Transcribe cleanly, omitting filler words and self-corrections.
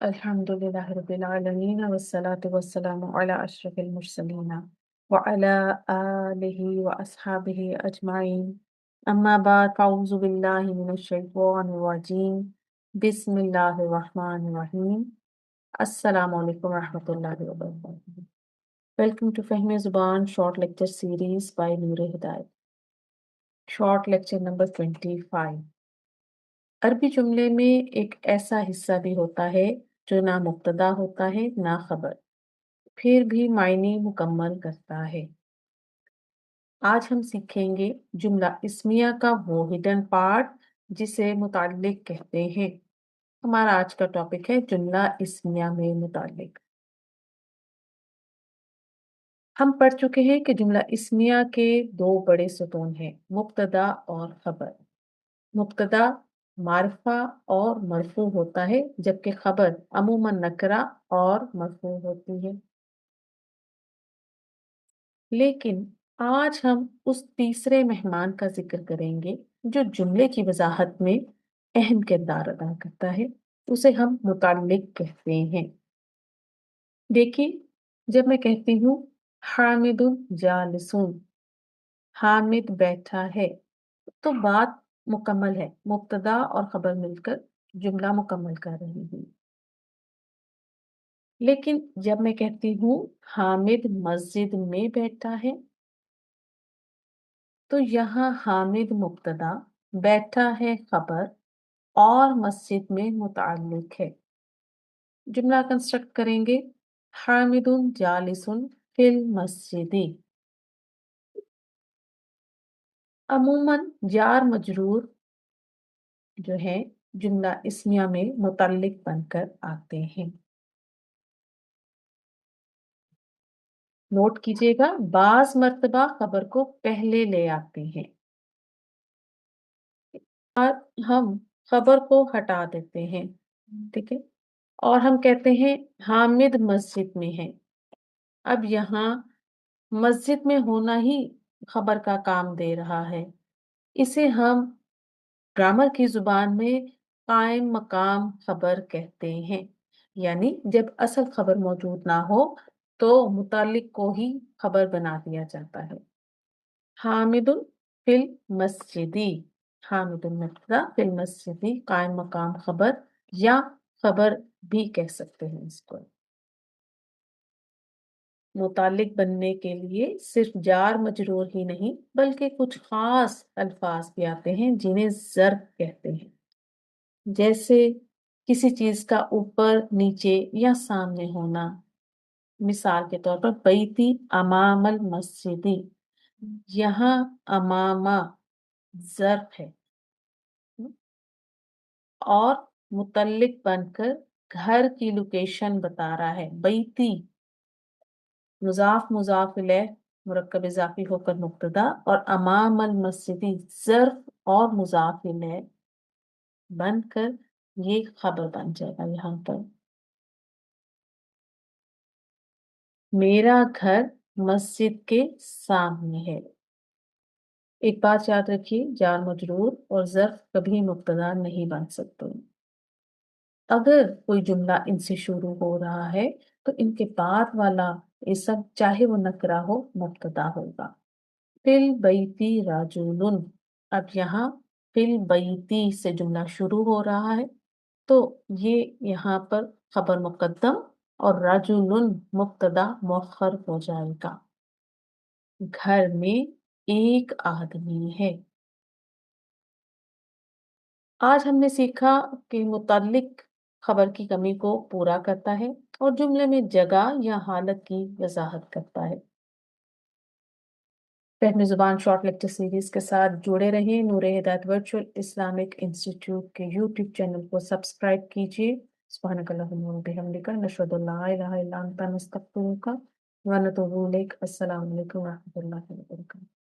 Alhamdulillah Rabbil Alameen wassalatu wassalamu ala ashrafil mursalin wa ala alihi wa ashabihi ajma'in. Amma ba'd, fa'uzu billahi minash shaitanir rajim. Bismillahir Rahmanir Rahim. Assalamu alaikum wa rahmatullahi wa barakatuh. Welcome to Fahmi Zuban short lecture series by Noor Hidayat. Short lecture number 25. अरबी जुमले में एक ऐसा हिस्सा भी होता है जो ना मुब्तदा होता है ना खबर, फिर भी मायने मुकम्मल करता है। आज हम सीखेंगे जुमला इस्मिया का वो हिडन पार्ट जिसे मुताल्लिक कहते हैं। हमारा आज का टॉपिक है जुमला इस्मिया में मुताल्लिक। हम पढ़ चुके हैं कि जुमला इस्मिया के दो बड़े सतून हैं, मुब्तदा और खबर। मुब्तदा मारिफा और मरफू होता है, जबकि खबर अमूमन नकरा और मरफू होती है। लेकिन आज हम उस तीसरे मेहमान का जिक्र करेंगे जो जुमले की वजाहत में अहम किरदार अदा करता है। उसे हम मुताल्लिक कहते हैं। देखिए, जब मैं कहती हूँ हामिदुन जालिसून, हामिद बैठा है, तो बात मुकम्मल है। मुब्तदा और खबर मिलकर जुमला मुकम्मल कर रही है। लेकिन जब मैं कहती हूँ हामिद मस्जिद में बैठा है, तो यहाँ हामिद मुब्तदा, बैठा है खबर और मस्जिद में मुताल्लिक है। जुमला कंस्ट्रक्ट करेंगे हामिदुन जालिसुन फिल मस्जिदी। अमूमन जार मजरूर जो है जुमला इस्मिया में मुताल्लिक बनकर आते हैं। नोट कीजिएगा, बाज मर्तबा खबर को पहले ले आते हैं और हम खबर को हटा देते हैं। ठीक है, और हम कहते हैं हामिद मस्जिद में है। अब यहाँ मस्जिद में होना ही खबर का काम दे रहा है। इसे हम ग्रामर की जुबान में कायम मकाम खबर कहते हैं। यानी जब असल खबर मौजूद ना हो तो मुतालिक को ही खबर बना दिया जाता है। हामिदुन फिल मस्जिदी, हामिदुन मुब्तदा फिल मस्जिदी कायम मकाम खबर, या खबर भी कह सकते हैं इसको। मुतालिक बनने के लिए सिर्फ जार मजरूर ही नहीं बल्कि कुछ खास अल्फाज भी आते हैं जिन्हें ज़र्फ कहते हैं। जैसे किसी चीज का ऊपर नीचे या सामने होना। मिसाल के तौर पर बैती अमामल मस्जिदी, यहाँ अमामा ज़र्फ है और मुतल्लिक बनकर घर की लोकेशन बता रहा है। बैती मुजाफ मुजाफ इलैह मुरक्कब इजाफी होकर मुब्तदा और अमाम अल मस्जिदी ज़र्फ और मुजाफ इलैह बनकर ये खबर बन जाएगा। यहाँ पर मेरा घर मस्जिद के सामने है। एक बात याद रखिए, जार मजरूर और ज़र्फ कभी मुब्तदा नहीं बन सकते। अगर कोई जुमला इनसे शुरू हो रहा है तो इनके बाद वाला इसम चाहे वो नकरा हो मुब्तदा होगा। फिल बैती राजुलुन, अब यहाँ फिल बैती से जुमला शुरू हो रहा है तो ये यहाँ पर खबर मुकद्दम और राजुलुन मुब्तदा मुअख्खर हो जाएगा। घर में एक आदमी है। आज हमने सीखा कि मुताल्लिक खबर की कमी को पूरा करता है और जुमले में जगह या हालत की वजाहत करता है। फहमी ज़ुबान शॉर्ट लेक्चर सीरीज के साथ जुड़े रहें। नूर हिदायत वर्चुअल इस्लामिक इंस्टीट्यूट के यूट्यूब चैनल को सब्सक्राइब कीजिए। सुब्हानकल्लाहुम्मा व बिहम्दिका नशहदु अल्ला इलाहा इल्ला अंता नस्तगफिरुका व नतूबु इलैक। अस्सलामु अलैकुम व रहमतुल्लाहि व बरकातहू।